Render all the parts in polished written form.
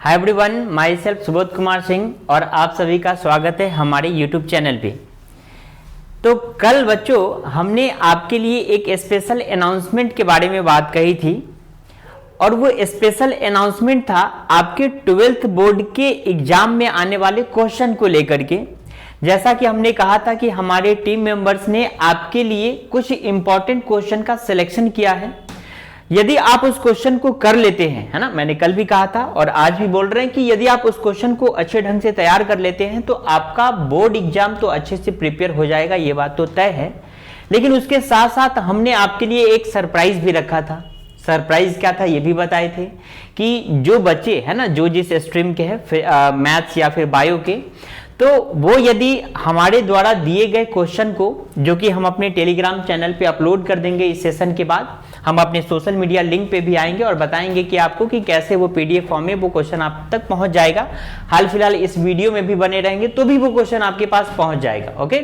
Hi everyone, my self Subodh Kumar Singh और आप सभी का स्वागत है हमारे यूट्यूब चैनल पे। तो कल बच्चों हमने आपके लिए एक स्पेशल अनाउंसमेंट के बारे में बात कही थी और वो स्पेशल अनाउंसमेंट था आपके 12th बोर्ड के एग्जाम में आने वाले क्वेश्चन को लेकर के। जैसा कि हमने कहा था कि हमारे टीम मेंबर्स ने आपके लिए कुछ इंपॉर्टेंट क्वेश्चन का सिलेक्शन किया है। यदि आप उस क्वेश्चन को कर लेते हैं, है ना, मैंने कल भी कहा था और आज भी बोल रहे हैं कि यदि आप उस क्वेश्चन को अच्छे ढंग से तैयार कर लेते हैं तो आपका बोर्ड एग्जाम तो अच्छे से प्रिपेयर हो जाएगा, ये बात तो तय है। लेकिन उसके साथ साथ हमने आपके लिए एक सरप्राइज भी रखा था। सरप्राइज क्या था ये भी बताए थे कि जो बच्चे है ना, जो जिस स्ट्रीम के हैं, मैथ्स या फिर बायो के, तो वो यदि हमारे द्वारा दिए गए क्वेश्चन को, जो कि हम अपने टेलीग्राम चैनल पे अपलोड कर देंगे इस सेशन के बाद, हम अपने सोशल मीडिया लिंक पे भी आएंगे और बताएंगे कि आपको कि कैसे वो पीडीएफ फॉर्म में वो क्वेश्चन आप तक पहुंच जाएगा। हाल फिलहाल इस वीडियो में भी बने रहेंगे तो भी वो क्वेश्चन आपके पास पहुंच जाएगा। ओके,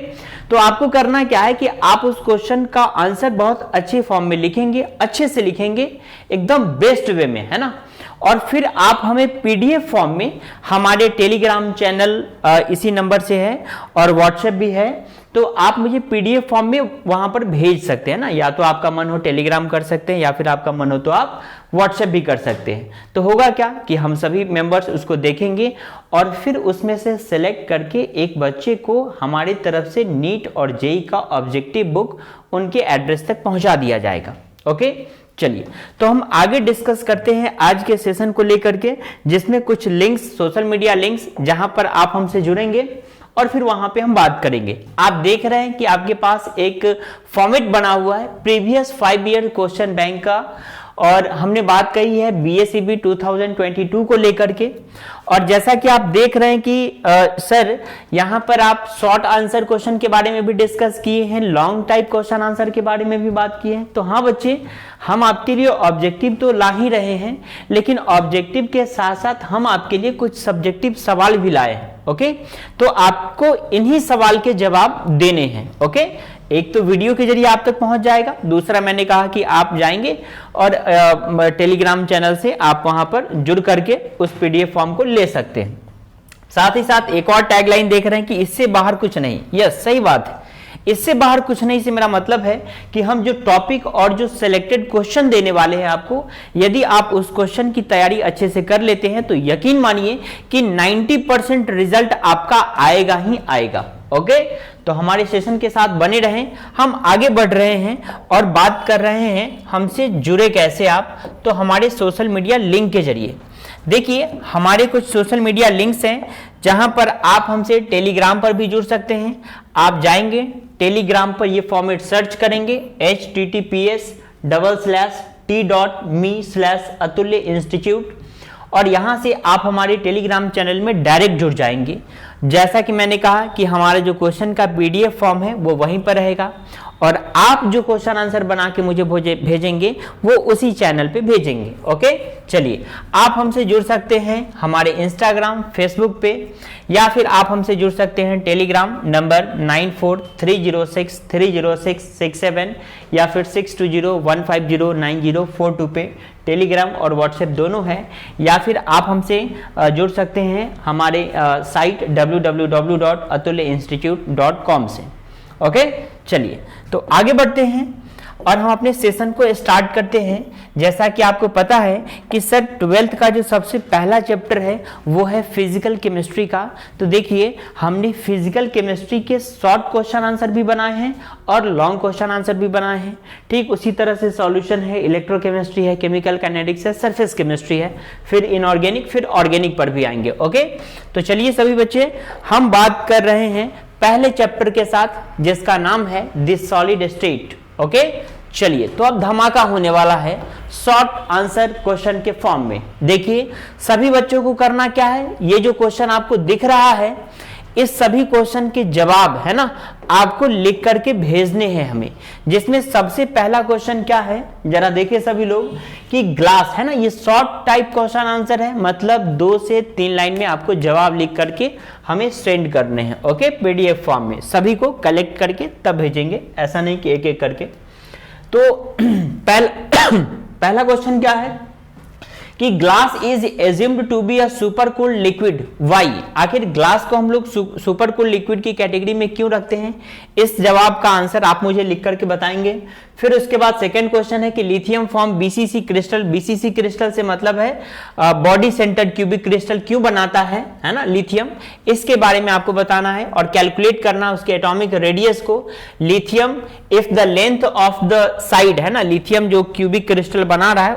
तो आपको करना क्या है कि आप उस क्वेश्चन का आंसर बहुत अच्छे फॉर्म में लिखेंगे, अच्छे से लिखेंगे, एकदम बेस्ट वे में, है ना, और फिर आप हमें पीडीएफ फॉर्म में, हमारे टेलीग्राम चैनल इसी नंबर से है और व्हाट्सएप भी है, तो आप मुझे पीडीएफ फॉर्म में वहां पर भेज सकते हैं ना। या तो आपका मन हो टेलीग्राम कर सकते हैं या फिर आपका मन हो तो आप व्हाट्सएप भी कर सकते हैं। तो होगा क्या कि हम सभी मेंबर्स उसको देखेंगे और फिर उसमें से सिलेक्ट करके एक बच्चे को हमारी तरफ से नीट और जेई का ऑब्जेक्टिव बुक उनके एड्रेस तक पहुंचा दिया जाएगा। ओके, चलिए तो हम आगे डिस्कस करते हैं आज के सेशन को लेकर के, जिसमें कुछ लिंक्स, सोशल मीडिया लिंक्स, जहां पर आप हमसे जुड़ेंगे और फिर वहां पे हम बात करेंगे। आप देख रहे हैं कि आपके पास एक फॉर्मेट बना हुआ है प्रीवियस 5 ईयर क्वेश्चन बैंक का, और हमने बात कही है बीएसईबी 2022 को लेकर के। और जैसा कि आप देख रहे हैं कि सर यहां पर आप शॉर्ट आंसर क्वेश्चन के बारे में भी डिस्कस किए हैं, लॉन्ग टाइप क्वेश्चन आंसर के बारे में भी बात की है। तो हाँ बच्चे, हम आपके लिए ऑब्जेक्टिव तो ला ही रहे हैं, लेकिन ऑब्जेक्टिव के साथ साथ हम आपके लिए कुछ सब्जेक्टिव सवाल भी लाए हैं। ओके, तो आपको इन्हीं सवाल के जवाब देने हैं। ओके, एक तो वीडियो के जरिए आप तक पहुंच जाएगा, दूसरा मैंने कहा कि आप जाएंगे और टेलीग्राम चैनल से आप वहां पर जुड़ करके उस पीडीएफ फॉर्म को ले सकते हैं। साथ ही साथ एक और टैगलाइन देख रहे हैं कि इससे बाहर कुछ नहीं। यस, सही बात है, इससे बाहर कुछ नहीं से मेरा मतलब है कि हम जो टॉपिक और जो सिलेक्टेड क्वेश्चन देने वाले हैं आपको, यदि आप उस क्वेश्चन की तैयारी अच्छे से कर लेते हैं तो यकीन मानिए कि 90% रिजल्ट आपका आएगा ही आएगा। ओके, तो हमारे सेशन के साथ बने रहें। हम आगे बढ़ रहे हैं और बात कर रहे हैं हमसे जुड़े कैसे आप, तो हमारे सोशल मीडिया लिंक के जरिए। देखिए, हमारे कुछ सोशल मीडिया लिंक्स हैं जहां पर आप हमसे टेलीग्राम पर भी जुड़ सकते हैं। आप जाएंगे टेलीग्राम पर, ये फॉर्मेट सर्च करेंगे https:/t.me/atulya institute, और यहां से आप हमारे टेलीग्राम चैनल में डायरेक्ट जुड़ जाएंगे। जैसा कि मैंने कहा कि हमारे जो क्वेश्चन का पीडीएफ फॉर्म है वो वहीं पर रहेगा और आप जो क्वेश्चन आंसर बना के मुझे भेजेंगे वो उसी चैनल पे भेजेंगे। ओके, चलिए आप हमसे जुड़ सकते हैं हमारे इंस्टाग्राम, फेसबुक पे, या फिर आप हमसे जुड़ सकते हैं टेलीग्राम नंबर 9430630667 या फिर 6201509042 पे। टेलीग्राम और व्हाट्सएप दोनों है। या फिर आप हमसे जुड़ सकते हैं हमारे साइट www.atulyainstitute.com से। ओके, चलिए तो आगे बढ़ते हैं और हम अपने सेशन को स्टार्ट करते हैं। जैसा कि आपको पता है कि सर 12th का जो सबसे पहला चैप्टर है वो है फिजिकल केमिस्ट्री का। तो देखिए, हमने फिजिकल केमिस्ट्री के शॉर्ट क्वेश्चन आंसर भी बनाए हैं और लॉन्ग क्वेश्चन आंसर भी बनाए हैं। ठीक उसी तरह से सॉल्यूशन है, इलेक्ट्रोकेमिस्ट्री है, केमिकल काइनेटिक्स है, सरफेस केमिस्ट्री है, फिर इनऑर्गेनिक, फिर ऑर्गेनिक पर भी आएंगे। ओके, तो चलिए सभी बच्चे, हम बात कर रहे हैं पहले चैप्टर के साथ जिसका नाम है द सॉलिड स्टेट। ओके, चलिए तो अब धमाका होने वाला है शॉर्ट आंसर क्वेश्चन के फॉर्म में। देखिए, सभी बच्चों को करना क्या है, ये जो क्वेश्चन आपको दिख रहा है इस सभी क्वेश्चन के जवाब, है ना, आपको लिख करके भेजने हैं हमें। जिसमें सबसे पहला क्वेश्चन क्या है, जरा देखिए सभी लोग कि ग्लास, है ना, ये शॉर्ट टाइप क्वेश्चन आंसर है, मतलब 2 से 3 लाइन में आपको जवाब लिख करके हमें सेंड करने हैं। ओके, पीडीएफ फॉर्म में सभी को कलेक्ट करके तब भेजेंगे, ऐसा नहीं कि एक एक करके। तो पहला क्वेश्चन क्या है कि glass is assumed to be a super cooled liquid, why? आखिर ग्लास को हम लोग सुपर कूल्ड लिक्विड की कैटेगरी में क्यों रखते हैं? इस जवाब का आंसर आप मुझे लिख करके बताएंगे। फिर उसके बाद सेकंड क्वेश्चन है कि lithium form BCC crystal, BCC crystal से मतलब है बॉडी सेंटर्ड क्यूबिक क्रिस्टल क्यों बनाता है ना लिथियम, इसके बारे में आपको बताना है और कैलकुलेट करना उसके एटॉमिक रेडियस को। Lithium if the length of the side है ना, लिथियम जो क्यूबिक क्रिस्टल बना रहा है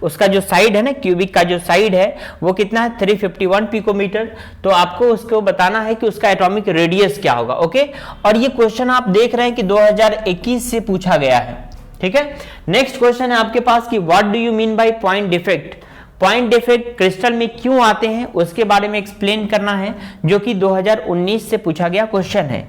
उसका जो साइड है ना, क्यूबिक का जो साइड है वो कितना है 351 पिकोमीटर, तो आपको उसको बताना है कि उसका एटॉमिक रेडियस क्या होगा। ओके, और ये क्वेश्चन आप देख रहे हैं कि 2021 से पूछा गया है, ठीक है। नेक्स्ट क्वेश्चन है आपके पास कि what do you mean by point defect, point defect crystal में क्यों आते हैं उसके बारे में एक्सप्लेन करना है, जो कि 2019 से पूछा गया क्वेश्चन है।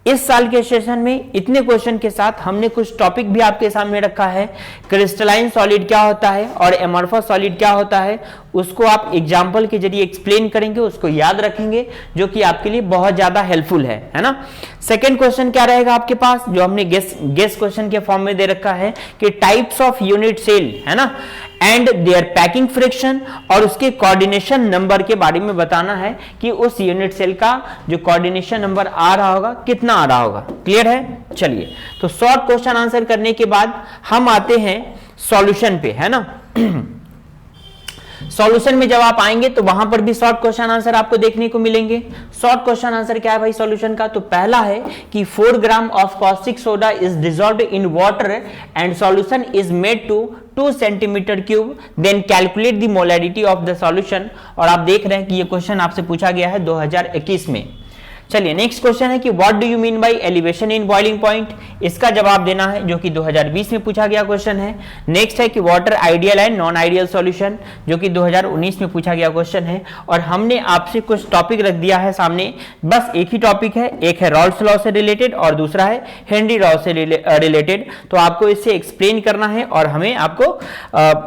इस साल के सेशन में इतने क्वेश्चन के साथ हमने कुछ टॉपिक भी आपके सामने रखा है। क्रिस्टलाइन सॉलिड क्या होता है और एमॉर्फस सॉलिड क्या होता है, उसको आप एग्जाम्पल के जरिए एक्सप्लेन करेंगे, उसको याद रखेंगे, जो कि आपके लिए बहुत ज्यादा हेल्पफुल है ना। सेकंड क्वेश्चन क्या रहेगा आपके पास, जो हमने गेस क्वेश्चन के फॉर्म में दे रखा है कि टाइप्स ऑफ यूनिट सेल है ना एंड देयर पैकिंग फ्रिक्शन, और उसके कोऑर्डिनेशन नंबर के बारे में बताना है कि उस यूनिट सेल का जो कोऑर्डिनेशन नंबर आ रहा होगा कितना आ रहा होगा। क्लियर है? चलिए, तो शॉर्ट क्वेश्चन आंसर करने के बाद हम आते हैं सॉल्यूशन पे, है ना। सॉल्यूशन में जब आप आएंगे तो वहां पर भी शॉर्ट क्वेश्चन आंसर आपको देखने को मिलेंगे। शॉर्ट क्वेश्चन आंसर क्या है भाई सॉल्यूशन का, तो पहला है कि 4 gram of caustic soda is dissolved in water and solution is made to 2 centimetre cube, then calculate the molarity of the solution. और आप देख रहे हैं कि ये क्वेश्चन आपसे पूछा गया है 2021 में। चलिए, नेक्स्ट क्वेश्चन है कि what do you mean bye elevation in boiling point, इसका जवाब देना है, जो कि 2020 में पूछा गया क्वेश्चन है। नेक्स्ट है कि water ideal and non ideal solution, जो कि 2019 में पूछा गया क्वेश्चन है। और हमने आपसे कुछ टॉपिक रख दिया है सामने, बस एक ही टॉपिक है, एक है रॉल्स लॉ से रिलेटेड और दूसरा है हेनरी लॉ से रिलेटेड, तो आपको इससे एक्सप्लेन करना है और हमें आपको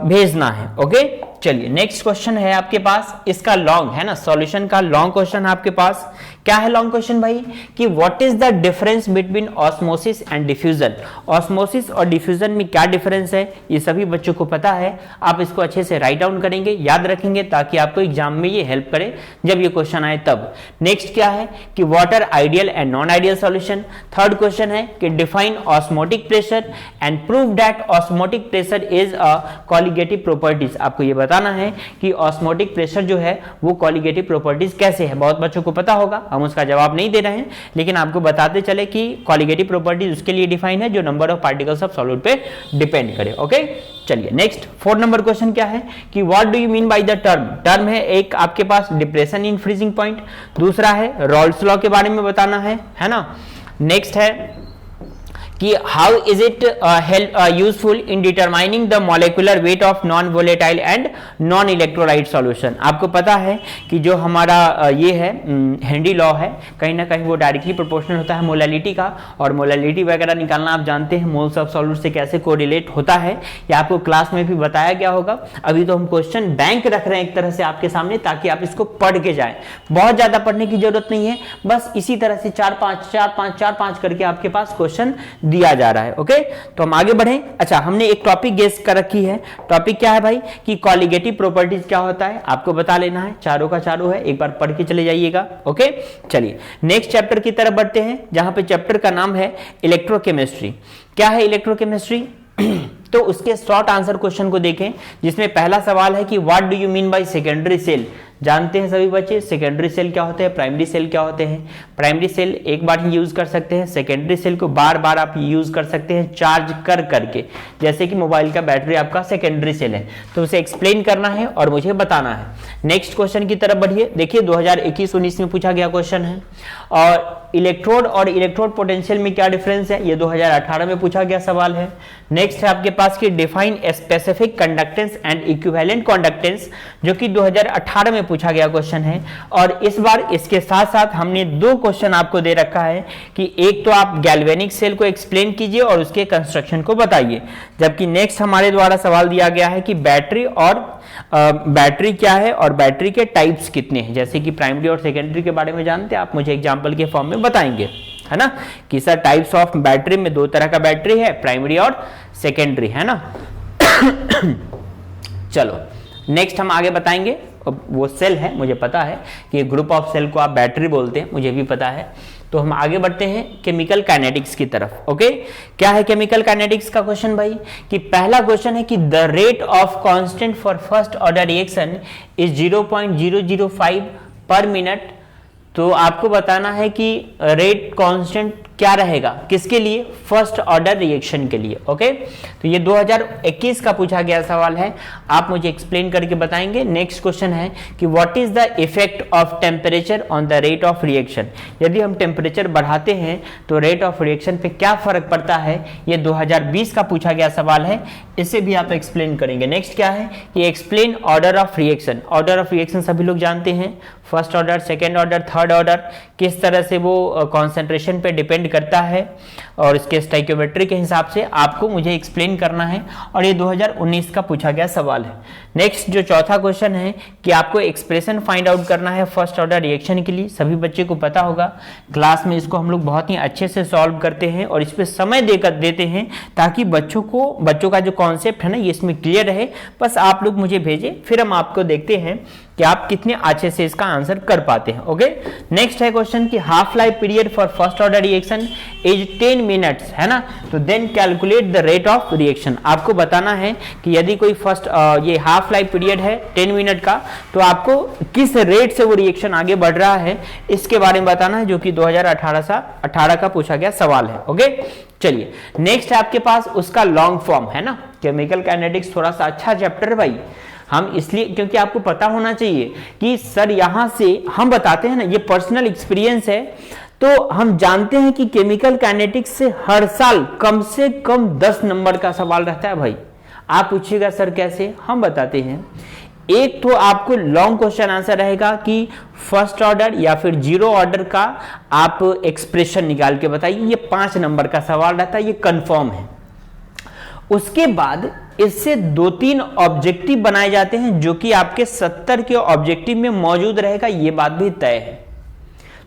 भेजना है। ओके, चलिए नेक्स्ट क्वेश्चन है आपके पास, इसका लॉन्ग है ना, सॉल्यूशन का लॉन्ग क्वेश्चन आपके पास। क्या है लॉन्ग क्वेश्चन भाई, कि what is the difference between osmosis and diffusion, osmosis और डिफ्यूजन में क्या डिफरेंस है, ये सभी बच्चों को पता है। आप इसको अच्छे से राइट डाउन करेंगे, याद रखेंगे, ताकि आपको एग्जाम में ये हेल्प करे जब ये क्वेश्चन आए तब। नेक्स्ट क्या है कि water ideal and non ideal solution. Third question है कि define osmotic pressure and prove that osmotic pressure is a colligative properties, आपको ये बताना है कि ऑस्मोटिक प्रेशर जो है वो कॉलिगेटिव प्रॉपर्टीज कैसे है। बहुत बच्चों को पता होगा, हम उसका जवाब नहीं दे रहे हैं, लेकिन आपको बताते चले कि कॉलिगेटिव प्रॉपर्टीज उसके लिए डिफाइन है जो number of particles of solid पे डिपेंड करे। ओके, चलिए नेक्स्ट 4 नंबर क्वेश्चन क्या है कि what do you mean by the term, term है एक आपके पास डिप्रेशन इन फ्रीजिंग पॉइंट, दूसरा है रॉल्स लॉ के बारे में बताना है ना। नेक्स्ट है कि how is it useful in determining the molecular weight of non volatile and non electrolyte solution. आपको पता है कि जो हमारा ये है हेनरी लॉ है, कहीं ना कहीं वो डायरेक्टली प्रोपोर्शनल होता है मोलैलिटी का, और मोलैलिटी वगैरह निकालना आप जानते हैं मोल्स ऑफ सॉल्यूट से कैसे कोरिलेट होता है, या आपको क्लास में भी बताया गया होगा। अभी तो हम क्वेश्चन बैंक रख रहे हैं एक तरह से आपके सामने, ताकि आप इसको पढ़ के जाएं। बहुत ज्यादा पढ़ने की जरूरत नहीं है, बस इसी तरह से 4-5 करके आपके पास क्वेश्चन दिया जा रहा है। ओके, तो हम आगे बढ़ें। अच्छा, हमने एक टॉपिक गेस कर रखी है, टॉपिक क्या है भाई कि कॉलिगेटिव प्रॉपर्टीज क्या होता है, आपको बता लेना है, चारों का चारों है, एक बार पढ़ के चले जाइएगा। ओके, चलिए नेक्स्ट चैप्टर की तरफ बढ़ते हैं, जहां पे चैप्टर का नाम है इलेक्ट्रोकेमिस्ट्री। क्या है इलेक्ट्रोकेमिस्ट्री, तो उसके शॉर्ट आंसर क्वेश्चन को देखें, जिसमें पहला सवाल है कि what do you mean by secondary cell. जानते हैं सभी बच्चे सेकेंडरी सेल क्या होते हैं, प्राइमरी सेल क्या होते हैं। प्राइमरी सेल एक बार ही यूज कर सकते हैं, सेकेंडरी सेल को बार बार आप यूज कर सकते हैं चार्ज कर करके, जैसे कि मोबाइल का बैटरी आपका सेकेंडरी सेल है, तो उसे एक्सप्लेन करना है और मुझे बताना है। नेक्स्ट क्वेश्चन की तरफ बढ़िए, देखिए 2021-19 में पूछा गया क्वेश्चन है। और इलेक्ट्रोड और इलेक्ट्रोड पोटेंशियल में क्या डिफरेंस है, ये 2018 में पूछा गया सवाल है। नेक्स्ट है आपके पास कि define specific conductance and equivalent conductance, जो कि 2018 में पूछा गया क्वेश्चन है। और इस बार इसके साथ साथ हमने 2 क्वेश्चन आपको दे रखा है कि एक तो आप गैल्वेनिक सेल को एक्सप्लेन कीजिए और उसके कंस्ट्रक्शन को बताइए, जबकि नेक्स्ट हमारे द्वारा सवाल दिया गया है कि बैटरी और बैटरी क्या है और बैटरी के टाइप्स कितने हैं, जैसे कि प्राइमरी और सेकेंडरी के बारे में जानते हैं आप, मुझे एग्जांपल के फॉर्म में बताएंगे, है ना, कि सर टाइप्स ऑफ बैटरी में 2 तरह का बैटरी है, प्राइमरी और सेकेंडरी, है ना। चलो नेक्स्ट हम आगे बताएंगे, वो सेल है, मुझे पता है कि ग्रुप ऑफ सेल को आप बैटरी बोलते हैं, मुझे भी पता है। तो हम आगे बढ़ते हैं केमिकल काइनेटिक्स की तरफ। ओके, क्या है केमिकल काइनेटिक्स का क्वेश्चन भाई? कि पहला क्वेश्चन है कि the rate of constant for first order reaction is 0.005 पर मिनट। तो आपको बताना है कि रेट कांस्टेंट क्या रहेगा, किसके लिए? फर्स्ट ऑर्डर रिएक्शन के लिए। ओके, तो ये 2021 का पूछा गया सवाल है, आप मुझे एक्सप्लेन करके बताएंगे। नेक्स्ट क्वेश्चन है कि what is the effect of temperature on the rate of reaction. यदि हम टेम्परेचर बढ़ाते हैं तो रेट ऑफ रिएक्शन पे क्या फर्क पड़ता है, ये 2020 का पूछा गया सवाल है, इसे भी आप एक्सप्लेन करेंगे। नेक्स्ट क्या है कि explain order of reaction. Order of reaction सभी लोग जानते हैं, first order, second order, third order, किस तरह से वो कॉन्सेंट्रेशन पे डिपेंड करता है और इसके स्टोइकियोमेट्री के हिसाब से आपको मुझे एक्सप्लेन करना है, और ये 2019 का पूछा गया सवाल है। नेक्स्ट जो चौथा क्वेश्चन है कि आपको एक्सप्रेशन फाइंड आउट करना है फर्स्ट ऑर्डर रिएक्शन के लिए। सभी बच्चे को पता होगा, क्लास में इसको हम लोग बहुत ही अच्छे से सॉल्व करते हैं और इस पे समय देकर देते हैं ताकि बच्चों का जो कॉन्सेप्ट है ना ये इसमें क्लियर रहे। बस आप लोग मुझे भेजें, फिर हम आपको देखते हैं कि आप कितने अच्छे से इसका आंसर कर पाते हैं। ओके, नेक्स्ट है क्वेश्चन कि half life period for first order reaction is 10 minutes, है ना। तो then calculate the rate of reaction. आपको बताना है कि यदि कोई फर्स्ट ये हाफ लाइफ पीरियड है 10 मिनट का, तो आपको किस रेट से वो रिएक्शन आगे बढ़ रहा है इसके बारे में बताना है, जो कि 2018 का पूछा गया सवाल है। ओके, चलिए नेक्स्ट है आपके पास उसका लॉन्ग फॉर्म, है ना। केमिकल काइनेटिक्स थोड़ा सा अच्छा चैप्टर है भाई, हम इसलिए क्योंकि आपको पता होना चाहिए कि सर यहां से हम बताते हैं ना, ये पर्सनल एक्सपीरियंस है। तो हम जानते हैं कि केमिकल काइनेटिक्स से हर साल कम से कम 10 नंबर का सवाल रहता है भाई। आप पूछिएगा सर कैसे, हम बताते हैं। एक तो आपको लॉन्ग क्वेश्चन आंसर रहेगा कि फर्स्ट ऑर्डर या फिर जीरो ऑर्डर का आप एक्सप्रेशन निकाल के बताइए, ये 5 नंबर का सवाल रहता है, ये कंफर्म है। उसके बाद इससे 2-3 ऑब्जेक्टिव बनाए जाते हैं जो कि आपके 70 के ऑब्जेक्टिव में मौजूद रहेगा, ये बात भी तय है।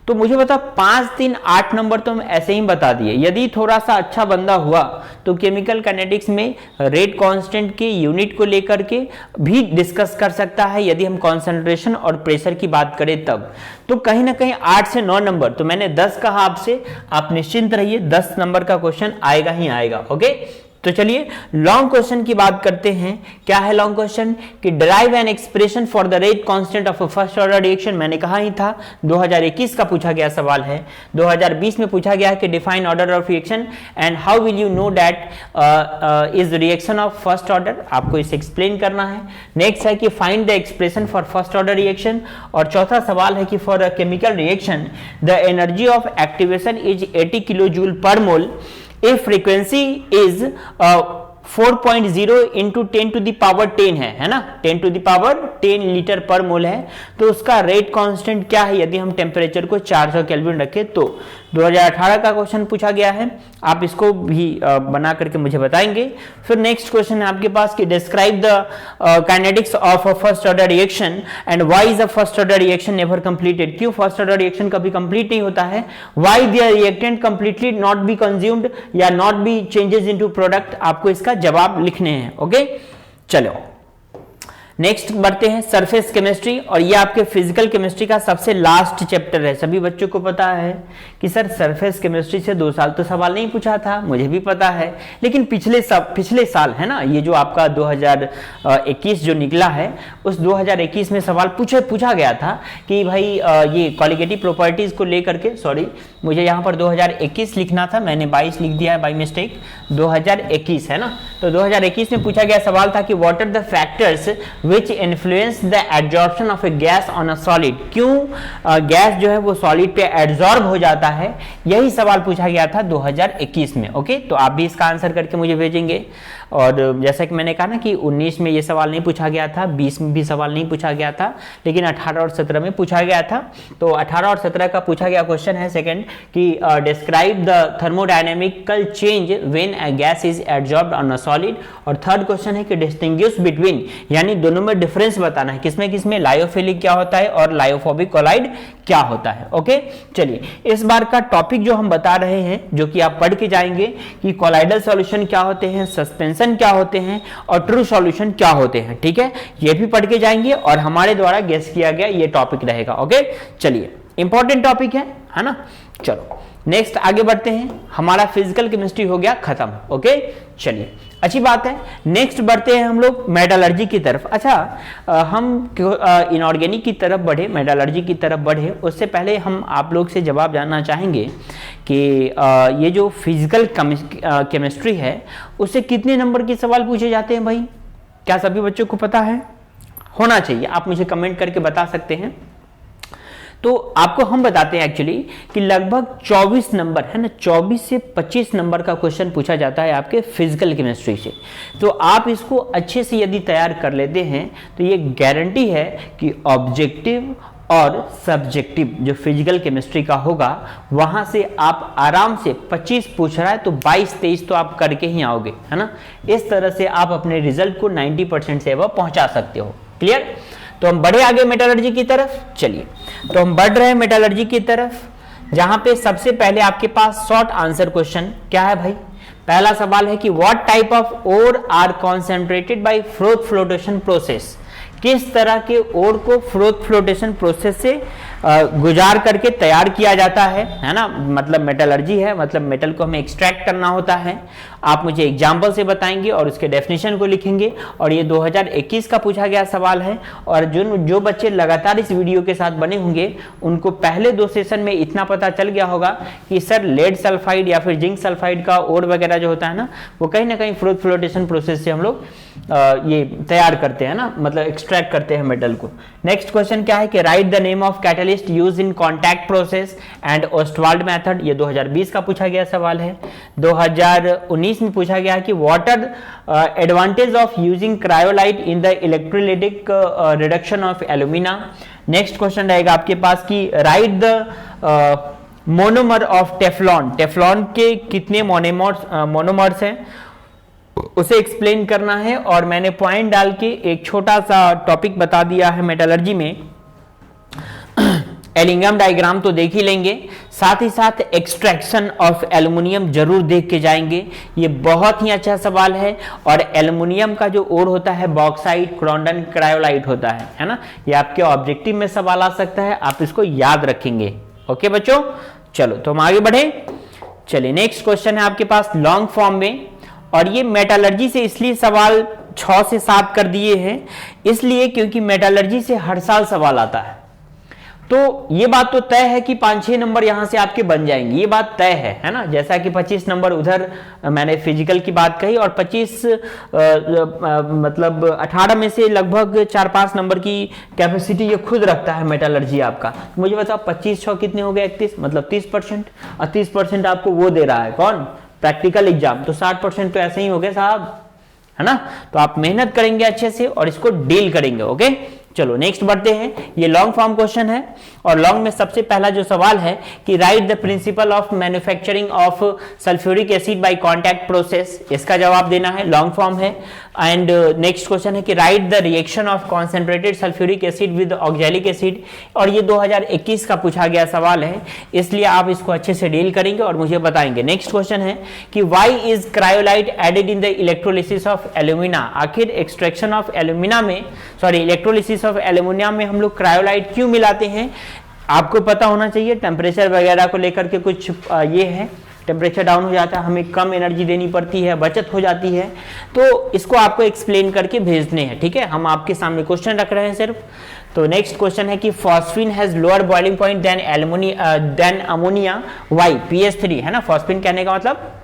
तो मुझे बता 5, 3, 8 नंबर तो हम ऐसे ही बता दिए। यदि थोड़ा सा अच्छा बंदा हुआ तो केमिकल काइनेटिक्स में रेट कांस्टेंट के यूनिट को लेकर के भी डिस्कस कर सकता है, यदि हम कॉन्सेंट्रेशन और प्रेशर की बात करें तब। तो कहीं ना कहीं 8 से 9 नंबर, तो मैंने 10 कहा आपसे, आप निश्चिंत रहिए 10 नंबर का क्वेश्चन आएगा ही आएगा। ओके, तो चलिए लॉन्ग क्वेश्चन की बात करते हैं। क्या है लॉन्ग क्वेश्चन कि derive an expression for the rate constant of a first order reaction. मैंने कहा ही था 2021 का पूछा गया सवाल है। 2020 में पूछा गया है कि define order of reaction and how will you know that is reaction of first order, आपको इसे एक्सप्लेन करना है। नेक्स्ट है कि find the expression for first order reaction, और चौथा सवाल है कि for a chemical reaction the energy of activation is 80 kilo joule पर मोल if frequency is 4.0 into 10 to the power 10 है ना, 10 to the power 10 लीटर पर मोल है। तो उसका रेट कांस्टेंट क्या है यदि हम टेम्परेचर को 400 केल्विन रखें तो। 2018 का क्वेश्चन पूछा गया है, आप इसको भी बना करके मुझे बताएंगे। फिर नेक्स्ट क्वेश्चन है आपके पास कि describe the kinetics of a first order reaction and why is a first order reaction never completed. क्यों फर्स्ट ऑर्डर रिएक्शन कभी कंप्लीट नहीं होता है, why the reactant completely not be consumed या not be changes into product, आपको इसका जवाब लिखने हैं। ओके, चलो नेक्स्ट बढ़ते हैं सरफेस केमिस्ट्री, और ये आपके फिजिकल केमिस्ट्री का सबसे लास्ट चैप्टर है। सभी बच्चों को पता है कि सर सरफेस केमिस्ट्री से 2 साल तो सवाल नहीं पूछा था, मुझे भी पता है, लेकिन पिछले साल है ना, ये जो आपका 2021 जो निकला है उस 2021 में सवाल पूछा गया था कि भाई ये कॉलिगेटिव प्रॉपर्टीज को लेकर के, सॉरी मुझे यहाँ पर 2021 लिखना था, मैंने 22 लिख दिया है बाय मिस्टेक, 2021 है ना। तो 2021 में पूछा गया सवाल था कि what are the factors which influence the absorption of a gas on a solid। क्यों गैस जो है वो सॉलिड पे एब्जॉर्ब हो जाता है, यही सवाल पूछा गया था 2021 में। ओके, तो आप भी इसका आंसर करके मुझे भेजेंगे। और जैसा कि मैंने कहा ना कि 19 में ये सवाल नहीं पूछा गया था, 20 में भी सवाल नहीं पूछा गया था, लेकिन 18 और 17 में पूछा गया था। तो 18 और 17 का पूछा गया क्वेश्चन है सेकंड कि describe the thermodynamical change when a gas is absorbed on a solid, और थर्ड क्वेश्चन है कि डिस्टिंग्विश बिटवीन, यानी दोनों में डिफरेंस बताना है, किसमें लायोफिलिक क्या होता है और लायोफोबिक कोलाइड क्या होता है। ओके, चलिए इस बार का टॉपिक जो हम बता रहे हैं, जो कि आप पढ़ के जाएंगे कि कोलाइडल सॉल्यूशन क्या होते हैं, सस्पेंशन डायमेंशन क्या होते हैं और ट्रू सॉल्यूशन क्या होते हैं, ठीक है, ये भी पढ़ के जाएंगे और हमारे द्वारा गेस किया गया ये टॉपिक रहेगा। ओके, चलिए इंपॉर्टेंट टॉपिक है ना। चलो नेक्स्ट आगे बढ़ते हैं, हमारा फिजिकल केमिस्ट्री हो गया खत्म। ओके, चलिए अच्छी बात है। नेक्स्ट बढ़ते हैं हम लोग मेटलर्जी की तरफ। अच्छा, हम इनऑर्गेनिक की तरफ बढ़े, मेटलर्जी की तरफ बढ़े, उससे पहले हम आप लोग से जवाब जानना चाहेंगे कि ये जो फिजिकल केमिस्ट्री है उससे कितने नंबर के सवाल पूछे जाते हैं भाई? क्या सभी बच्चों को पता है? होना चाहिए, आप मुझे कमेंट करके बता सकते हैं। तो आपको हम बताते हैं एक्चुअली कि लगभग 24 नंबर है ना, 24 से 25 नंबर का क्वेश्चन पूछा जाता है आपके फिजिकल केमिस्ट्री से। तो आप इसको अच्छे से यदि तैयार कर लेते हैं तो ये गारंटी है कि ऑब्जेक्टिव और सब्जेक्टिव जो फिजिकल केमिस्ट्री का होगा वहां से आप आराम से 25 पूछ रहा है तो 22-23 तो आप करके ही आओगे, है ना। इस तरह से आप अपने रिजल्ट को 90% से अब पहुंचा सकते हो। क्लियर? तो हम बढ़े आगे मेटलर्जी की तरफ। चलिए, तो हम बढ़ रहे हैं मेटलर्जी की तरफ, जहां पे सबसे पहले आपके पास शॉर्ट आंसर क्वेश्चन क्या है भाई? पहला सवाल है कि what type of ore are concentrated by froth flotation process. किस तरह के ओर को फ्रोथ फ्लोटेशन प्रोसेस से गुजार करके तैयार किया जाता है ना। मतलब मेटलर्जी है, मतलब मेटल को हमें एक्सट्रैक्ट करना होता है। आप मुझे एग्जाम्पल से बताएंगे और उसके डेफिनेशन को लिखेंगे, और ये 2021 का पूछा गया सवाल है। और जो बच्चे लगातार इस वीडियो के साथ बने होंगे उनको पहले 2 सेशन में इतना पता चल गया होगा कि सर लेड सल्फाइड या फिर जिंक सल्फाइड का ओर वगैरह जो होता है ना, वो कहीं ना कहीं फ्रोथ फ्लोटेशन प्रोसेस से हम लोग ये तैयार करते हैं ना, मतलब एक्सट्रैक्ट करते हैं मेटल को। नेक्स्ट क्वेश्चन क्या है कि write the name of catalyst use in contact process and Ostwald method. ये 2020 का पूछा गया सवाल है। 2019 में पूछा गया कि what are advantage of using cryolite in the electrolytic reduction of alumina. Next question रहेगा आपके पास कि write the monomer of Teflon. Teflon के कितने मोनोमर्स हैं उसे एक्सप्लेन करना है। और मैंने पॉइंट डाल के एक छोटा सा टॉपिक बता दिया है मेटलर्जी में, एलिंगम डायग्राम तो देख ही लेंगे, साथ ही साथ एक्सट्रैक्शन ऑफ एल्युमिनियम जरूर देख के जाएंगे। ये बहुत ही अच्छा सवाल है। और एल्युमिनियम का जो ओर होता है बॉक्साइट, क्रॉन्डन, क्रायोलाइट होता है ना। ये आपके ऑब्जेक्टिव में सवाल आ सकता है, आप इसको याद रखेंगे। ओके बच्चों, चलो तो हम आगे बढ़े। चलिए नेक्स्ट क्वेश्चन है आपके पास लॉन्ग फॉर्म में, और ये मेटलर्जी से इसलिए सवाल 6 से 7 कर दिए हैं, इसलिए क्योंकि मेटलर्जी से हर साल सवाल आता है। तो ये बात तो तय है कि 5-6 नंबर यहां से आपके बन जाएंगे, ये बात तय है ना। जैसा कि 25 नंबर उधर मैंने फिजिकल की बात कही, और 25 मतलब 18 में से लगभग 4-5 नंबर की कैपेसिटी ये खुद रखता है मेटलर्जी आपका। मुझे बताओ 25-6 कितने हो गए? 31, मतलब 30%। और 30% आपको वो दे रहा है कौन? Practical exam. तो 60% तो ऐसे ही हो गए साहब, है ना। तो आप मेहनत करेंगे अच्छे से और इसको डील करेंगे। ओके, चलो नेक्स्ट बढ़ते हैं। ये लॉन्ग फॉर्म क्वेश्चन है, और लॉन्ग में सबसे पहला जो सवाल है कि write the principle of manufacturing of sulphuric acid by contact process. इसका जवाब देना है, लॉन्ग फॉर्म है। एंड नेक्स्ट क्वेश्चन है कि write the reaction of concentrated sulphuric acid with oxalic acid. और ये 2021 का पूछा गया सवाल है, इसलिए आप इसको अच्छे से डील करेंगे और मुझे बताएंगे। नेक्स्ट क्वेश्चन है कि why is cryolite added in the electrolysis of alumina. आखिर एक्सट्रैक्शन ऑफ एल्यूमिना में, इलेक्ट्रोलिसिस ऑफ एल्यूमिनियम में हम लोग क्रायोलाइट क्यों मिलाते हैं? आपको पता होना चाहिए, टेम्परेचर वगैरह को लेकर के कुछ ये है, टेम्परेचर डाउन हो जाता है, हमें कम एनर्जी देनी पड़ती है, बचत हो जाती है। तो इसको आपको एक्सप्लेन करके भेजने हैं, ठीक है। हम आपके सामने क्वेश्चन रख रहे हैं सिर्फ। तो नेक्स्ट क्वेश्चन है कि phosphine has lower boiling point than ammonia, why? P H three है ना, फॉस्फीन कहने का मतलब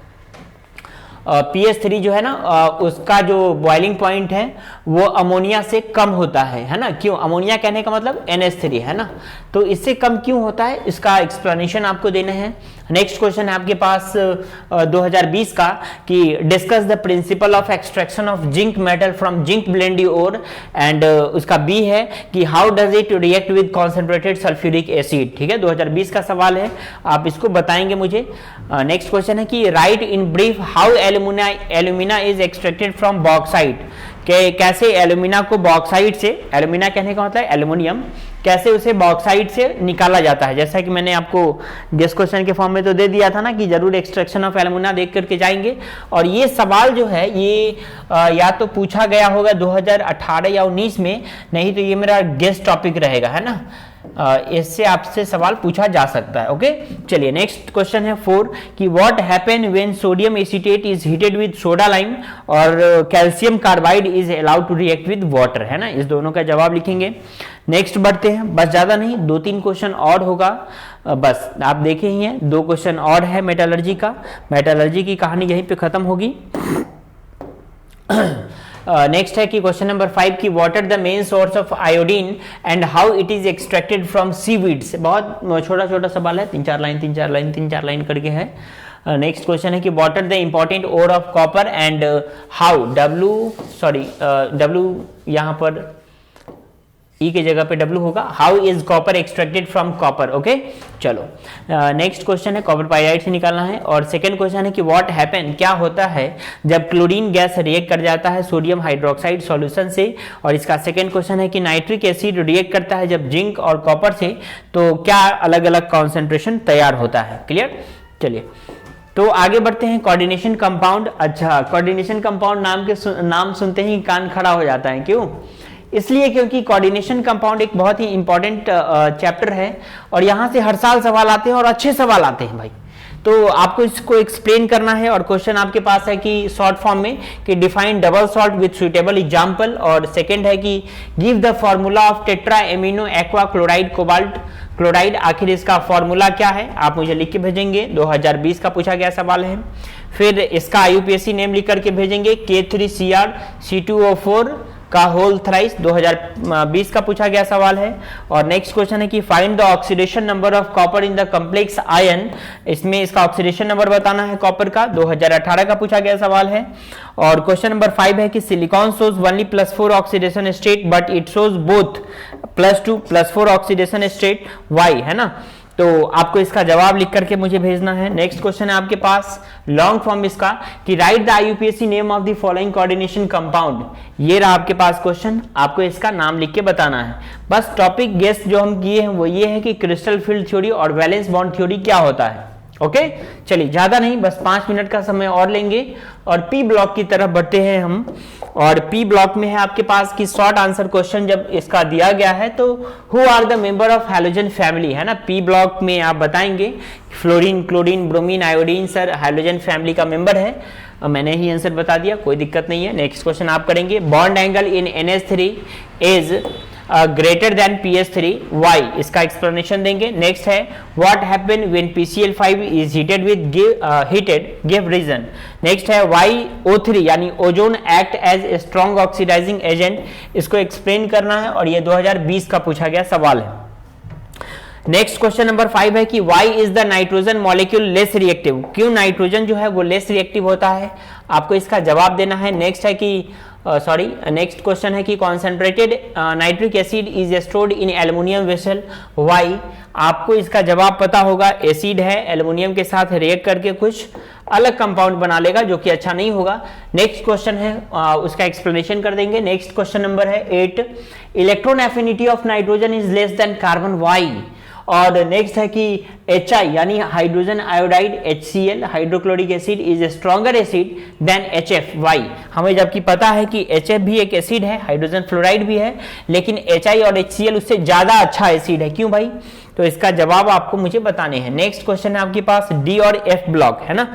पीएच3 जो है ना, उसका जो बॉइलिंग पॉइंट है वो अमोनिया से कम होता है ना। क्यों? अमोनिया कहने का मतलब NH3 है ना, तो इससे कम क्यों होता है, इसका एक्सप्लेनेशन आपको देना है। नेक्स्ट क्वेश्चन है आपके पास 2020 का कि discuss the principle of extraction of zinc metal from zinc blende ore. And उसका बी है कि how does it react with concentrated sulphuric acid. ठीक है, 2020 का सवाल है, आप इसको बताएंगे मुझे। नेक्स्ट क्वेश्चन है कि right in brief how alumina is extracted from bauxite. कि कैसे एल्यूमिना को बॉक्साइड से, एल्यूमिना कहने का मतलब एल्युमिनियम, कैसे उसे बॉक्साइड से निकाला जाता है। जैसा कि मैंने आपको गेस्ट क्वेश्चन के फॉर्म में तो दे दिया था ना कि जरूर एक्सट्रैक्शन ऑफ एल्युमिना देख करके जाएंगे। और ये सवाल जो है ये या तो पूछा गया होगा 2018 या 19 में, नहीं तो ये मेरा गेस्ट टॉपिक रहेगा, है ना। इससे आपसे सवाल पूछा जा सकता है। ओके, चलिए नेक्स्ट क्वेश्चन है 4 कि what happen when sodium acetate is heated with soda lime और calcium carbide is allowed to react with water, है ना। इस दोनों का जवाब लिखेंगे। नेक्स्ट बढ़ते हैं, बस ज्यादा नहीं, 2-3 क्वेश्चन और होगा, बस आप देखे ही हैं 2 क्वेश्चन और है मेटलर्जी का। मेटलर्जी की कहानी यहीं पे खत्म होगी। नेक्स्ट है कि क्वेश्चन नंबर 5 की what are the main source of iodine and how it is extracted from seaweeds. बहुत छोटा छोटा सवाल है, 3-4 लाइन करके है। नेक्स्ट क्वेश्चन है कि what are the important ore of copper and how W यहाँ पर ई के जगह पे डब्ल्यू होगा, how is copper extracted from copper. Okay, चलो नेक्स्ट क्वेश्चन है कॉपर पाइराइड से निकालना है। और सेकंड क्वेश्चन है कि व्हाट हैपन, क्या होता है जब क्लोरीन गैस रिएक्ट कर जाता है सोडियम हाइड्रोक्साइड सॉल्यूशन से। और इसका सेकंड क्वेश्चन है कि नाइट्रिक एसिड रिएक्ट करता है जब जिंक और कॉपर से, तो क्या अलग अलग कॉन्सेंट्रेशन तैयार होता है। क्लियर, चलिए तो आगे बढ़ते हैं। कोऑर्डिनेशन कंपाउंड, अच्छा कोऑर्डिनेशन कंपाउंड नाम सुनते ही कान खड़ा हो जाता है, क्यों? इसलिए क्योंकि कोऑर्डिनेशन कंपाउंड एक बहुत ही इंपॉर्टेंट चैप्टर है और यहां से हर साल सवाल आते हैं और अच्छे सवाल आते हैं भाई। तो आपको इसको एक्सप्लेन करना है और क्वेश्चन आपके पास है कि शॉर्ट फॉर्म में कि define double salt with suitable example, और सेकंड है कि give the formula of tetra amino aqua chloride cobalt chloride. आखिर इसका फॉर्मूला क्या है, आप मुझे लिख के भेजेंगे, 2020 का पूछा गया सवाल है। फिर इसका आईयूपीएसी नेम लिख करके भेजेंगे, K3Cr C2O4 का होल थ्राइस, 2020 का पूछा गया सवाल है। और नेक्स्ट क्वेश्चन है कि find the oxidation number of copper in the complex ion, इसमें इसका ऑक्सीडेशन नंबर बताना है कॉपर का, 2018 का पूछा गया सवाल है। और क्वेश्चन नंबर 5 है कि silicon shows only +4 oxidation state but it shows both +2 +4 oxidation state, why, है ना। तो आपको इसका जवाब लिख करके मुझे भेजना है। नेक्स्ट क्वेश्चन है आपके पास लॉन्ग फॉर्म इसका कि write the IUPAC name of the following coordination compound. ये रहा आपके पास क्वेश्चन, आपको इसका नाम लिख के बताना है। बस टॉपिक गेस्ट जो हम किए हैं वो ये है कि क्रिस्टल फील्ड थ्योरी और वैलेंस बॉन्ड थ्योरी क्या होता है। ओके, चलिए ज्यादा नहीं, बस 5 मिनट का समय और लेंगे और पी ब्लॉक की तरफ बढ़ते हैं हम। और पी ब्लॉक में है आपके पास कि शॉर्ट आंसर क्वेश्चन जब इसका दिया गया है तो who are the member of halogen family, है ना। पी ब्लॉक में आप बताएंगे फ्लोरीन, क्लोरीन, ब्रोमीन, आयोडीन सर हैलोजन फैमिली का मेंबर है। मैंने ही आंसर बता दिया, कोई दिक्कत नहीं है। नेक्स्ट क्वेश्चन आप करेंगे, bond angle in NH3 is greater than PS3, why, इसका एक्सप्लेनेशन देंगे। नेक्स्ट है what happen when PCl5 is heated with give reason. Next है YO3 यानी ozone act as a strong oxidising agent, इसको explain करना है और ये 2020 का पूछा गया सवाल है। नेक्स्ट क्वेश्चन नंबर 5 है कि why is the nitrogen molecule less reactive, क्यों नाइट्रोजन जो है वो लेस रिएक्टिव होता है, आपको इसका जवाब देना है। नेक्स्ट है कि नेक्स्ट क्वेश्चन है कि concentrated nitric acid is stored in aluminium vessel, why, आपको इसका जवाब पता होगा। एसिड है, एल्युमिनियम के साथ रिएक्ट करके कुछ अलग कंपाउंड बना लेगा जो कि अच्छा नहीं होगा। नेक्स्ट क्वेश्चन है उसका एक्सप्लेनेशन कर देंगे। नेक्स्ट क्वेश्चन नंबर है 8, electron affinity of nitrogen is less than carbon, why. और नेक्स्ट है कि HI यानी hydrogen iodide HCl hydrochloric acid is stronger acid than HF, why. हमें जबकि पता है कि HF भी एक एसिड है, हाइड्रोजन फ्लोराइड भी है, लेकिन HI और HCl उससे ज्यादा अच्छा एसिड है, क्यों भाई? तो इसका जवाब आपको मुझे बताने हैं। नेक्स्ट क्वेश्चन है आपके पास D और F ब्लॉक, है ना।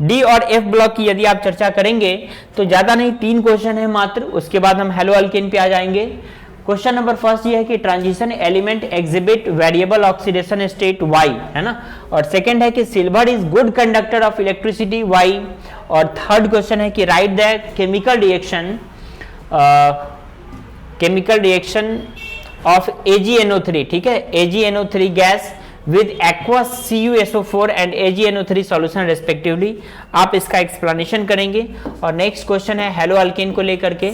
D और F ब्लॉक की यदि आप चर्चा करेंगे तो ज्यादा नहीं, 3 क्वेश्चन है मात्र, उसके बाद हम हेलो अल्केन पे आ जाएंगे। क्वेश्चन नंबर फर्स्ट ये है कि transition element exhibit variable oxidation state, why, है ना। और सेकंड है कि silver is good conductor of electricity, why. और थर्ड क्वेश्चन है कि write the chemical reaction of AgNO3, ठीक है, AgNO3 gas with aqueous CuSO4 and AgNO3 solution respectively, आप इसका एक्सप्लेनेशन करेंगे। और नेक्स्ट क्वेश्चन है हेलो अल्केन को लेकर के।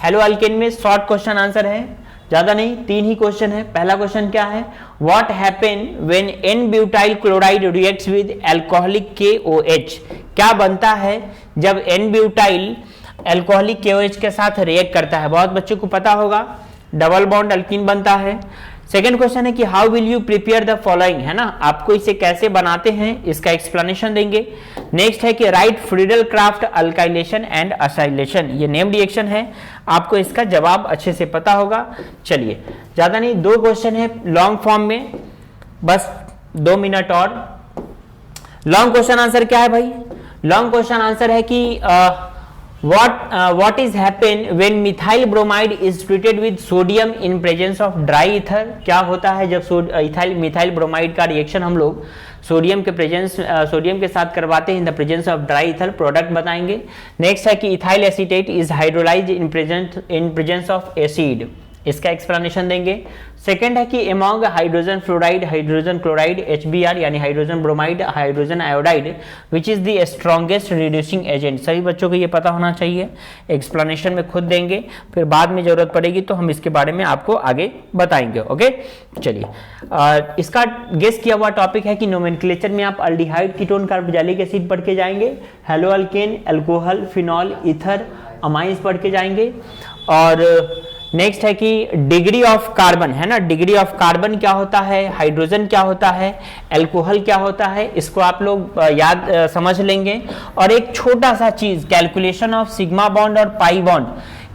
हेलो अल्केन में शॉर्ट क्वेश्चन आंसर है, ज्यादा नहीं, 3 ही क्वेश्चन है। पहला क्वेश्चन क्या है, what happen when n butyl chloride reacts with alcoholic KOH, क्या बनता है जब N-ब्यूटाइल एल्कोहलिक KOH के साथ रिएक्ट करता है? बहुत बच्चों को पता होगा, डबल बॉन्ड अल्कीन बनता है। सेकेंड क्वेश्चन है कि how will you prepare the following, है ना, आपको इसे कैसे बनाते हैं इसका एक्सप्लेनेशन देंगे। नेक्स्ट है कि right Friedel craft alkylation and acylation, ये नेम रिएक्शन है, आपको इसका जवाब अच्छे से पता होगा। चलिए ज्यादा नहीं, 2 क्वेश्चन है लॉन्ग फॉर्म में, बस 2 मिनट और। लॉन्ग क्वेश्चन आंसर क्या है भाई? लॉन्ग क्वेश्चन आंसर है कि what is happen when methyl bromide is treated with sodium in presence of dry ether? क्या होता है जब मिथाइल ब्रोमाइड का रिएक्शन हम लोग सोडियम के साथ करवाते हैं in the presence of dry ether? Product बताएंगे। नेक्स्ट है कि ethyl acetate is hydrolysed in presence of acid, इसका एक्सप्लेनेशन देंगे। सेकेंड है कि among hydrogen fluoride, hydrogen chloride, HBr यानी hydrogen bromide, hydrogen iodide, which is the strongest reducing agent. सभी बच्चों को ये पता होना चाहिए, एक्सप्लेनेशन में खुद देंगे, फिर बाद में जरूरत पड़ेगी तो हम इसके बारे में आपको आगे बताएंगे। ओके चलिए, इसका गेस किया हुआ टॉपिक है कि नोमेनक्लेचर में आप अल्डिहाइड, कीटोन, कार्बोक्सिलिक एसिड पढ़ के जाएंगे, hello alkane, alcohol, phenol, ether, amines पढ़ के जाएंगे। और नेक्स्ट है कि डिग्री ऑफ कार्बन, है ना, डिग्री ऑफ कार्बन क्या होता है, हाइड्रोजन क्या होता है, अल्कोहल क्या होता है, इसको आप लोग याद समझ लेंगे। और एक छोटा सा चीज, कैलकुलेशन ऑफ सिग्मा बॉन्ड और पाई बॉन्ड,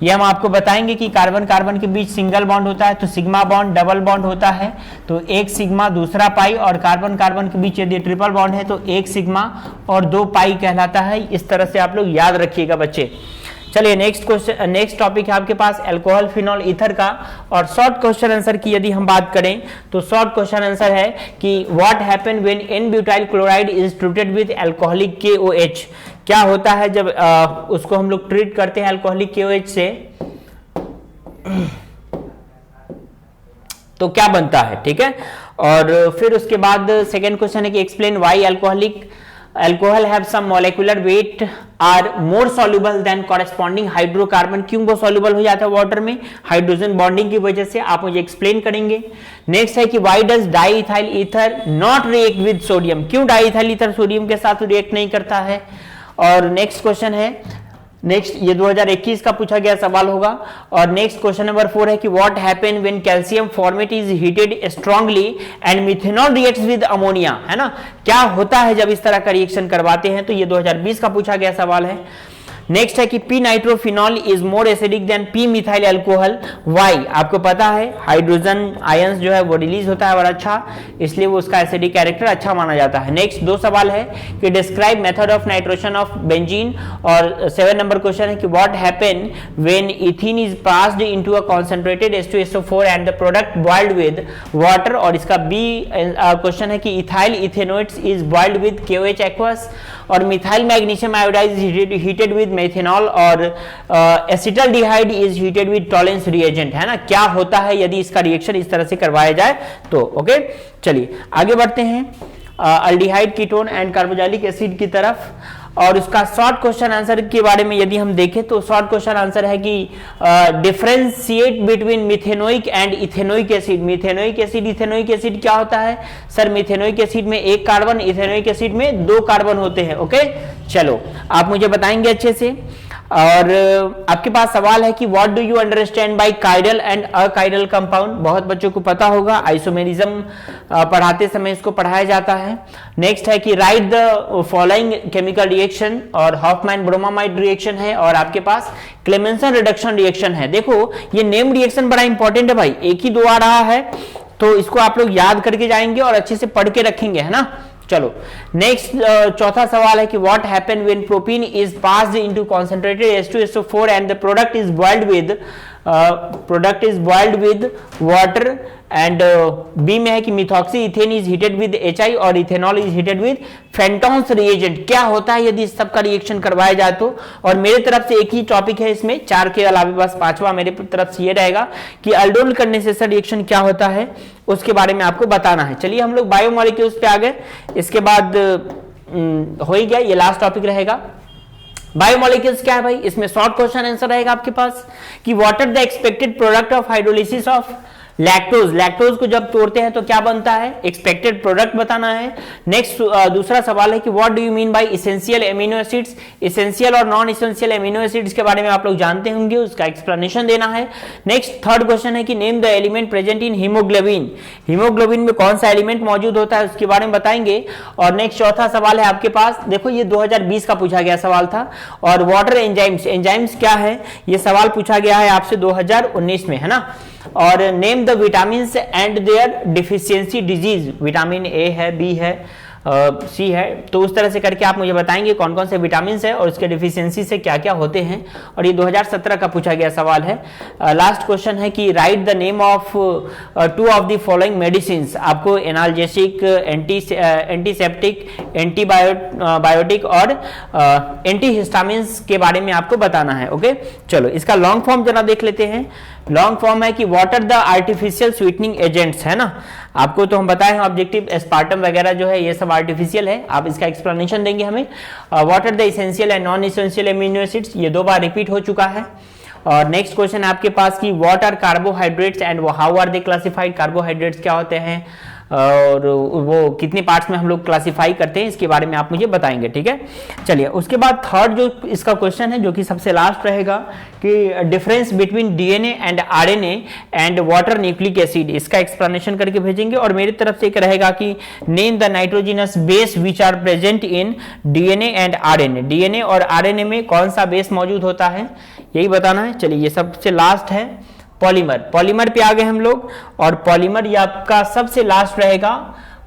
ये हम आपको बताएंगे कि कार्बन कार्बन के बीच सिंगल बॉन्ड होता है तो सिग्मा बॉन्ड, डबल बॉन्ड होता है तो 1 सिग्मा दूसरा पाई, और कार्बन कार्बन के बीच यदि ट्रिपल बॉन्ड है तो 1 सिग्मा और 2 पाई कहलाता है। इस तरह से आप लोग याद रखिएगा बच्चे। चलिए नेक्स्ट टॉपिक है आपके पास अल्कोहल, फिनॉल, ईथर का। और शॉर्ट क्वेश्चन आंसर की यदि हम बात करें तो शॉर्ट क्वेश्चन आंसर है कि what happen when n butyl chloride is treated with alcoholic KOH? क्या होता है जब उसको हम लोग ट्रीट करते हैं अल्कोहलिक KOH से, तो क्या बनता है, ठीक है। और फिर उसके बाद सेकेंड क्वेश्चन है कि explain why alcohol have same molecular weight are more soluble than corresponding hydrocarbon. क्यों वो सॉल्युबल हो जाता है वाटर में? हाइड्रोजन बॉन्डिंग की वजह से, आप मुझे एक्सप्लेन करेंगे। नेक्स्ट है कि why does diethyl ether not react with sodium? क्यों डाईइथाइल ईथर सोडियम के साथ रिएक्ट नहीं करता है? और नेक्स्ट क्वेश्चन है, नेक्स्ट ये 2021 का पूछा गया सवाल होगा। और नेक्स्ट क्वेश्चन नंबर 4 है कि what happen when calcium formate is heated strongly and methanol reacts with ammonia, है ना, क्या होता है जब इस तरह का रिएक्शन करवाते हैं? तो ये 2020 का पूछा गया सवाल है। नेक्स्ट है कि P nitrophenol is more acidic then P methyl alcohol, why? आपको पता है हाइड्रोजन आयंस जो है वो रिलीज होता है और अच्छा, इसलिए वो उसका एसिडिक कैरेक्टर अच्छा माना जाता है। नेक्स्ट 2 सवाल है कि describe method of nitration of benzene. और 7 नंबर क्वेश्चन है कि what happen when ethene is passed into a concentrated H2SO4 and the product boiled with water. और इसका बी क्वेश्चन है कि ethyl ethanoates is boiled with KOH aqueous. और methyl magnesium iodide is heated with methanol. और acetaldehyde is heated with Tollens reagent, है ना, क्या होता है यदि इसका रिएक्शन इस तरह से करवाया जाए तो। ओके चलिए आगे बढ़ते हैं aldehyde, ketone and carboxylic acid की तरफ। और उसका शॉर्ट क्वेश्चन आंसर के बारे में यदि हम देखें तो शॉर्ट क्वेश्चन आंसर है कि differentiate between methanoic and ethanoic acid. Methanoic acid, ethanoic acid क्या होता है? सर मिथेनोइक एसिड में 1 कार्बन, इथेनोइक एसिड में 2 कार्बन होते हैं। ओके चलो आप मुझे बताएंगे अच्छे से। और आपके पास सवाल है कि what do you understand by काइडल and अकाइडल compound? बहुत बच्चों को पता होगा, आइसोमेरिज्म पढ़ाते समय इसको पढ़ाया जाता है। नेक्स्ट है कि write the following chemical reaction, और हॉफमैन ब्रोमामाइड रिएक्शन है, और आपके पास क्लेमेंसन रिडक्शन रिएक्शन है। देखो ये नेम रिएक्शन बड़ा इंपॉर्टेंट है भाई, एक ही 2 आ रहा है तो इसको आप लोग याद करके जाएंगे और अच्छे से पढ़ के रखेंगे, है ना। चलो नेक्स्ट चौथा सवाल है कि what happen when propene is passed into concentrated H2SO4 and the product is boiled with water. And B में है कि methoxy ethane is heated with HI और ethanol is heated with Fenton's reagent. क्या होता है यदि इस सब का रिएक्शन करवाया जाए तो? और मेरे तरफ से एक ही टॉपिक है इसमें, 4 के अलावा बस 5वां मेरे तरफ से ये रहेगा कि अल्डोल कंडेंसेशन रिएक्शन क्या होता है, उसके बारे में आपको बताना है। चलिए हम लोग बायोमोलिक्यूल्स पे आ गए, इसके बाद हो ही गया, ये लास्ट टॉपिक रहेगा। बायोमोलिक्यूल्स क्या है भाई? इसमें शॉर्ट क्वेश्चन आंसर रहेगा आपके पास कि what are the expected product of hydrolysis of lactose, lactose को जब तोड़ते हैं तो क्या बनता है, एक्सपेक्टेड प्रोडक्ट बताना है। नेक्स्ट दूसरा सवाल है कि what do you mean bye essential amino acids, essential और नॉन इसेंशियल एमिनो एसिड्स के बारे में आप लोग जानते होंगे, उसका एक्सप्लेनेशन देना है। नेक्स्ट थर्ड क्वेश्चन है कि name the element present in haemoglobin, haemoglobin में कौन सा एलिमेंट मौजूद होता है उसके बारे में बताएंगे। और नेक्स्ट चौथा सवाल है आपके पास, देखो ये 2020 का पूछा गया सवाल था, और वाटर एंजाइम्स, एंजाइम्स क्या है ये सवाल पूछा गया है आपसे 2019 में, है ना। और name the vitamin and their deficiency disease, vitamin A है, बी है, सी है, तो उस तरह से करके आप मुझे बताएंगे कौन कौन से विटामिन है और उसके डिफिशियंसी से क्या क्या होते हैं। और ये 2017 का पूछा गया सवाल है। लास्ट क्वेश्चन है कि write the name of 2 of the following medicine, आपको एनाल्जेसिक, एंटीसेप्टिक, एंटीबायोटिक और एंटीहिस्टामिन्स के बारे में आपको बताना है। ओके, चलो इसका लॉन्ग फॉर्म जरा देख लेते हैं। लॉन्ग फॉर्म है कि what are the artificial sweetening agents, है ना। आपको तो हम बताए हैं ऑब्जेक्टिव, एस्पार्टम वगैरह जो है ये सब आर्टिफिशियल है, आप इसका एक्सप्लेनेशन देंगे हमें। What are the essential and non essential amino acids, ये 2 बार रिपीट हो चुका है। और नेक्स्ट क्वेश्चन है आपके पास कि what are carbohydrates and how are they classified, carbohydrates क्या होते हैं और वो कितने पार्ट्स में हम लोग क्लासिफाई करते हैं, इसके बारे में आप मुझे बताएंगे, ठीक है। चलिए उसके बाद थर्ड जो इसका क्वेश्चन है जो कि सबसे लास्ट रहेगा कि difference between DNA and RNA and what are nucleic acid, इसका एक्सप्लेनेशन करके भेजेंगे। और मेरी तरफ से एक रहेगा कि name the nitrogenous base which are present in DNA and RNA, DNA और आरएनए में कौन सा बेस मौजूद होता है यही बताना है। चलिए ये सबसे लास्ट है पॉलीमर, पॉलीमर पे आ गए हम लोग, और पॉलीमर ये आपका सबसे लास्ट रहेगा।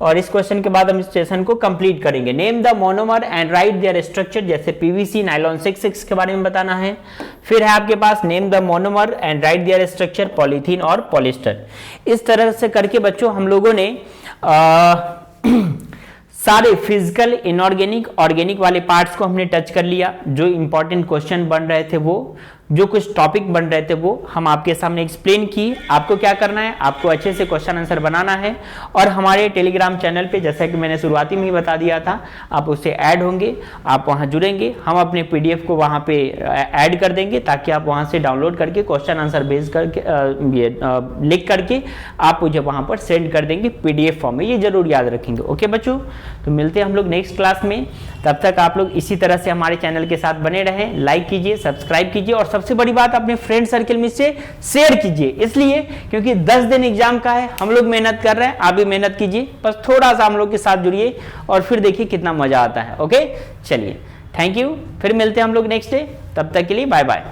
और इस क्वेश्चन के बाद हम इस सेशन को कंप्लीट करेंगे। Name the monomer and write their structure, जैसे पीवीसी, नाइलॉन 6 के बारे में बताना है। फिर है आपके पास name the monomer and write their structure, polythene और पॉलिस्टर। इस तरह से करके बच्चों हम लोगों ने सारे फिजिकल, इनऑर्गेनिक, ऑर्गेनिक वाले पार्ट्स को हमने टच कर लिया। जो इंपॉर्टेंट क्वेश्चन बन रहे थे वो, जो कुछ टॉपिक बन रहे थे वो हम आपके सामने एक्सप्लेन किए। आपको क्या करना है, आपको अच्छे से क्वेश्चन आंसर बनाना है और हमारे टेलीग्राम चैनल पे, जैसा कि मैंने शुरुआती में ही बता दिया था, आप उससे ऐड होंगे, आप वहां जुड़ेंगे, हम अपने पीडीएफ को वहां पे ऐड कर देंगे ताकि आप वहां से डाउनलोड करके क्वेश्चन आंसर बेस करके लिख करके आप मुझे वहां पर सेंड कर देंगे पीडीएफ फॉर्म में, ये जरूर याद रखेंगे। ओके बच्चों, तो मिलते हैं हम लोग नेक्स्ट क्लास में। तब तक आप लोग इसी तरह से हमारे चैनल के साथ बने रहें, लाइक कीजिए, सब्सक्राइब कीजिए और सबसे बड़ी बात अपने फ्रेंड सर्कल में से शेयर कीजिए, इसलिए क्योंकि 10 दिन एग्जाम का है, हम लोग मेहनत कर रहे हैं, आप भी मेहनत कीजिए, बस थोड़ा सा हम लोग के साथ जुड़िए और फिर देखिए कितना मजा आता है। ओके, चलिए थैंक यू, फिर मिलते हैं हम लोग नेक्स्ट डे, तब तक के लिए बाय बाय।